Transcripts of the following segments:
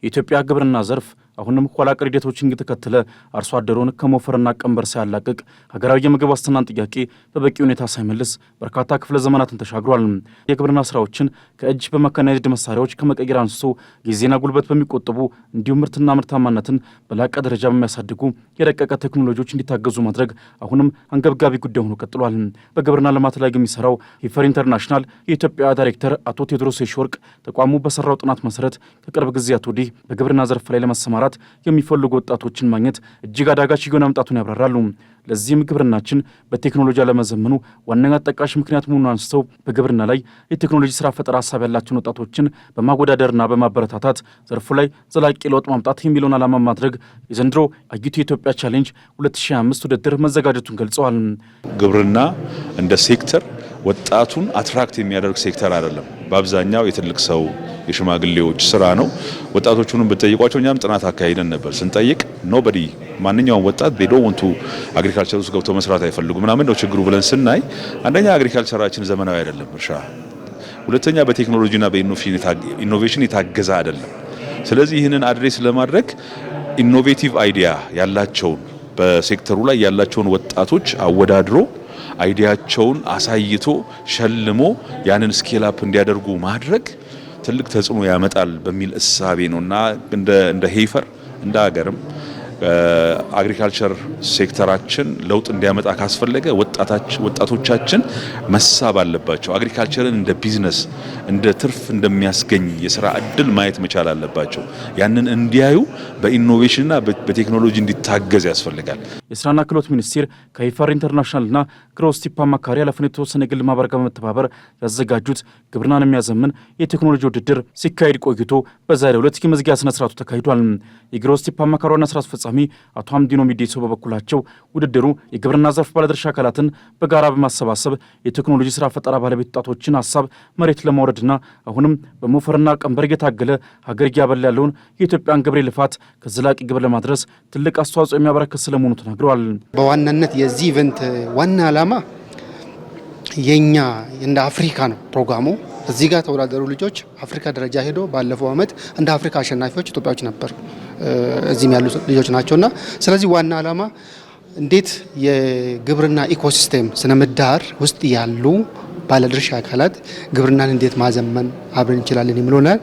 የኢትዮጵያ ግብርና ዘርፍ አሁንም ኋላ ቀር ሂደቶችን እየተከተለ አርሶ አደሩን ከሞፈርና ቀንበር ሳያላቅቅ ሀገራዊ የምግብ ዋስትናን ጥያቄ በበቂ ሁኔታ ሳይመልስ በርካታ ክፍለ ዘመናትን ተሻግሯል። የግብርና ስራዎችን ከእጅ በመካናይዝድ መሳሪያዎች ከመቀየር አንስቶ ጊዜና ጉልበት በሚቆጥቡ እንዲሁም ምርትና ምርታማነትን በላቀ ደረጃ በሚያሳድጉ የረቀቀ ቴክኖሎጂዎች እንዲታገዙ ማድረግ አሁንም አንገብጋቢ ጉዳይ ሆኖ ቀጥሏል። በግብርና ልማት ላይ የሚሰራው ሂፈር ኢንተርናሽናል የኢትዮጵያ ዳይሬክተር አቶ ቴዎድሮስ የሺወርቅ ተቋሙ በሰራው ጥናት መሰረት ከቅርብ ጊዜያት ወዲህ በግብርና ዘርፍ ላይ ለመሰማራት የሚፈልጉ ወጣቶችን ማግኘት እጅግ አዳጋች እየሆነ መምጣቱን ያብራራሉ። ለዚህም ግብርናችን በቴክኖሎጂ አለመዘመኑ ዋነኛ ተጠቃሽ ምክንያት መሆኑን አንስተው በግብርና ላይ የቴክኖሎጂ ስራ ፈጠራ ሀሳብ ያላቸውን ወጣቶችን በማወዳደርና በማበረታታት ዘርፉ ላይ ዘላቂ ለውጥ ማምጣት የሚለውን ዓላማ ማድረግ የዘንድሮ አጊቱ የኢትዮጵያ ቻሌንጅ 2025 ውድድር መዘጋጀቱን ገልጸዋል። ግብርና እንደ ሴክተር ወጣቱን አትራክት የሚያደርግ ሴክተር አይደለም። በአብዛኛው የትልቅ ሰው የሽማግሌዎች ስራ ነው። ወጣቶቹንም ብትጠይቋቸው እኛም ጥናት አካሂደን ነበር። ስንጠይቅ ኖበዲ ማንኛውም ወጣት they don't want to አግሪካልቸር ውስጥ ገብቶ መስራት አይፈልጉም። ምናምን ነው ችግሩ ብለን ስናይ አንደኛ አግሪካልቸራችን ዘመናዊ አይደለም እርሻ፣ ሁለተኛ በቴክኖሎጂና በኢኖቬሽን የታገዘ አይደለም። ስለዚህ ይህንን አድሬስ ለማድረግ ኢኖቬቲቭ አይዲያ ያላቸውን በሴክተሩ ላይ ያላቸውን ወጣቶች አወዳድሮ አይዲያቸውን አሳይቶ ሸልሞ ያንን ስኬል አፕ እንዲያደርጉ ማድረግ ትልቅ ተጽዕኖ ያመጣል በሚል እሳቤ ነውና እንደ ሄይፈር እንደ ሀገርም አግሪካልቸር ሴክተራችን ለውጥ እንዲያመጣ ካስፈለገ ወጣቶቻችን መሳብ አለባቸው። አግሪካልቸርን እንደ ቢዝነስ እንደ ትርፍ እንደሚያስገኝ የሥራ እድል ማየት መቻል አለባቸው። ያንን እንዲያዩ በኢኖቬሽንና በቴክኖሎጂ እንዲታገዝ ያስፈልጋል። የስራና ክህሎት ሚኒስቴር ከሂፈር ኢንተርናሽናልና ግሮስቲፕ አማካሪ ኃላፊነት የተወሰነ የግል ማህበር ጋር በመተባበር ያዘጋጁት ግብርናን የሚያዘምን የቴክኖሎጂ ውድድር ሲካሄድ ቆይቶ በዛሬው ዕለት የመዝጊያ ስነ ስርዓቱ ተካሂዷል። የግሮስቲፕ አማካሪ ዋና ስራ አስፈጻሚ አቶ ሀምዲኖ ሚዴሶ በበኩላቸው ውድድሩ የግብርና ዘርፍ ባለድርሻ አካላትን በጋራ በማሰባሰብ የቴክኖሎጂ ስራ ፈጠራ ባለቤት ወጣቶችን ሀሳብ መሬት ለማውረድና አሁንም በሞፈርና ቀንበር እየታገለ ሀገር እያበላ ያለውን የኢትዮጵያን ገበሬ ልፋት ከዘላቂ ግብ ለማድረስ ትልቅ አስተዋጽኦ የሚያበረክት ስለመሆኑ ተናግረዋል። በዋናነት የዚህ ኢቨንት ዋና ዓላማ የኛ እንደ አፍሪካ ነው ፕሮግራሙ። እዚህ ጋር ተወዳደሩ ልጆች አፍሪካ ደረጃ ሄዶ ባለፈው ዓመት እንደ አፍሪካ አሸናፊዎች ኢትዮጵያዎች ነበር፣ እዚህም ያሉ ልጆች ናቸውና ስለዚህ ዋና ዓላማ እንዴት የግብርና ኢኮሲስቴም ስነ ምህዳር ውስጥ ያሉ ባለድርሻ አካላት ግብርናን እንዴት ማዘመን አብረን እንችላለን የሚሉናል።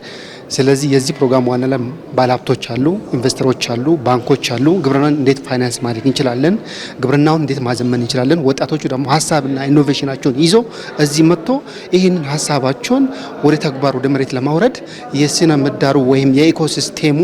ስለዚህ የዚህ ፕሮግራም ዋና ዓላማ ባለሀብቶች አሉ፣ ኢንቨስተሮች አሉ፣ ባንኮች አሉ። ግብርናን እንዴት ፋይናንስ ማድረግ እንችላለን፣ ግብርናውን እንዴት ማዘመን እንችላለን። ወጣቶቹ ደግሞ ሀሳብና ኢኖቬሽናቸውን ይዞ እዚህ መጥቶ ይህንን ሀሳባቸውን ወደ ተግባር ወደ መሬት ለማውረድ የስነ ምህዳሩ ወይም የኢኮሲስቴሙ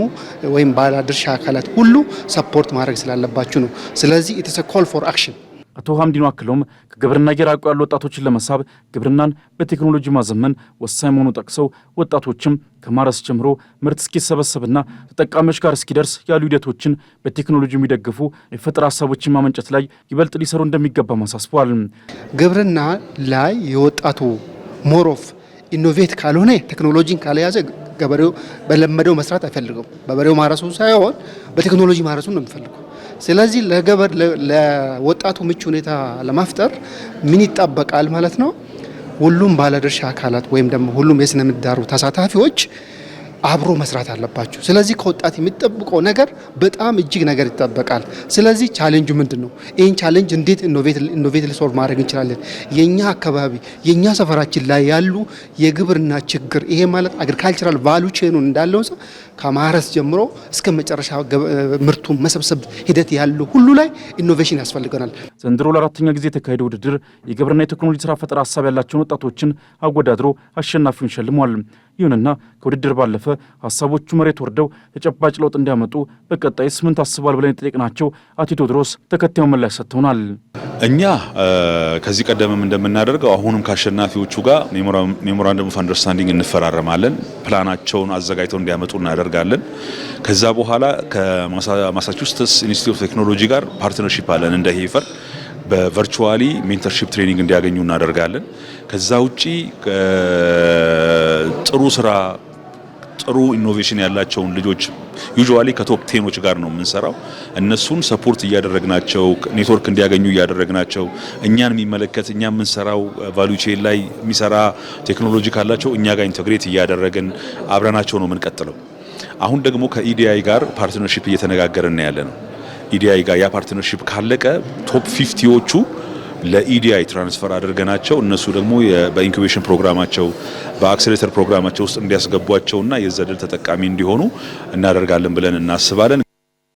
ወይም ባለድርሻ አካላት ሁሉ ሰፖርት ማድረግ ስላለባችሁ ነው። ስለዚህ ኢትስ አ ኮል ፎር አክሽን። አቶ ሀምዲኖ አክለውም ከግብርና እየራቁ ያሉ ወጣቶችን ለመሳብ ግብርናን በቴክኖሎጂ ማዘመን ወሳኝ መሆኑ ጠቅሰው ወጣቶችም ከማረስ ጀምሮ ምርት እስኪሰበሰብና ተጠቃሚዎች ጋር እስኪደርስ ያሉ ሂደቶችን በቴክኖሎጂ የሚደግፉ የፈጠራ ሀሳቦችን ማመንጨት ላይ ይበልጥ ሊሰሩ እንደሚገባ አሳስበዋል። ግብርና ላይ የወጣቱ ሞሮፍ ኢኖቬት ካልሆነ ቴክኖሎጂን ካልያዘ ገበሬው በለመደው መስራት አይፈልግም። በበሬው ማረሱ ሳይሆን በቴክኖሎጂ ማረሱ ነው የሚፈልገው። ስለዚህ ለወጣቱ ምቹ ሁኔታ ለማፍጠር ምን ይጣበቃል ማለት ነው? ሁሉም ባለድርሻ አካላት ወይም ደግሞ ሁሉም የስነ ምህዳሩ ተሳታፊዎች አብሮ መስራት አለባቸው። ስለዚህ ከወጣት የሚጠብቀው ነገር በጣም እጅግ ነገር ይጠበቃል። ስለዚህ ቻሌንጁ ምንድን ነው? ይህን ቻሌንጅ እንዴት ኢኖቬት ሶልቭ ማድረግ እንችላለን? የኛ አካባቢ የኛ ሰፈራችን ላይ ያሉ የግብርና ችግር ይሄ ማለት አግሪካልቸራል ቫሉ ቼኑን እንዳለው ሰው ከማረስ ጀምሮ እስከ መጨረሻ ምርቱን መሰብሰብ ሂደት ያለው ሁሉ ላይ ኢኖቬሽን ያስፈልገናል። ዘንድሮ ለአራተኛ ጊዜ የተካሄደ ውድድር የግብርና የቴክኖሎጂ ስራ ፈጠራ ሀሳብ ያላቸውን ወጣቶችን አወዳድሮ አሸናፊውን ሸልሟል። ይሁንና ከውድድር ባለፈ ሀሳቦቹ መሬት ወርደው ተጨባጭ ለውጥ እንዲያመጡ በቀጣይስ ምን ታስቧል ብለን የጠየቅናቸው አቶ ቴዎድሮስ ተከታዩን ምላሽ ሰጥተውናል። እኛ ከዚህ ቀደምም እንደምናደርገው አሁንም ከአሸናፊዎቹ ጋር ሜሞራንደም ኦፍ አንደርስታንዲንግ እንፈራረማለን። ፕላናቸውን አዘጋጅተው እንዲያመጡ እናደርጋለን። ከዛ በኋላ ከማሳቹሴትስ ኢንስቲትዩት ኦፍ ቴክኖሎጂ ጋር ፓርትነርሺፕ አለን እንደ ሄይፈር በቨርቹዋሊ ሜንተርሺፕ ትሬኒንግ እንዲያገኙ እናደርጋለን። ከዛ ውጪ ጥሩ ስራ ጥሩ ኢኖቬሽን ያላቸውን ልጆች ዩजुዋሊ ከቶፕ ቴኖች ጋር ነው የምንሰራው። እነሱን ሰፖርት እያደረግናቸው ኔትወርክ እንዲያገኙ እያደረግናቸው እኛን የሚመለከት እኛ የምንሰራው ቫልዩ ቼን ላይ የሚሰራ ቴክኖሎጂ ካላቸው እኛ ጋር ኢንተግሬት እያደረግን አብረናቸው ነው የምንቀጥለው። አሁን ደግሞ ከኢዲአይ ጋር ፓርትነርሺፕ እየተነጋገርን ያለ ነው። ኢዲአይ ጋር ያ ፓርትነርሺፕ ካለቀ ቶፕ 50ዎቹ ለኢዲአይ ትራንስፈር አድርገናቸው እነሱ ደግሞ በኢንኩቤሽን ፕሮግራማቸው በአክሰሌሬተር ፕሮግራማቸው ውስጥ እንዲያስገቧቸውና የዛ ድል ተጠቃሚ እንዲሆኑ እናደርጋለን ብለን እናስባለን።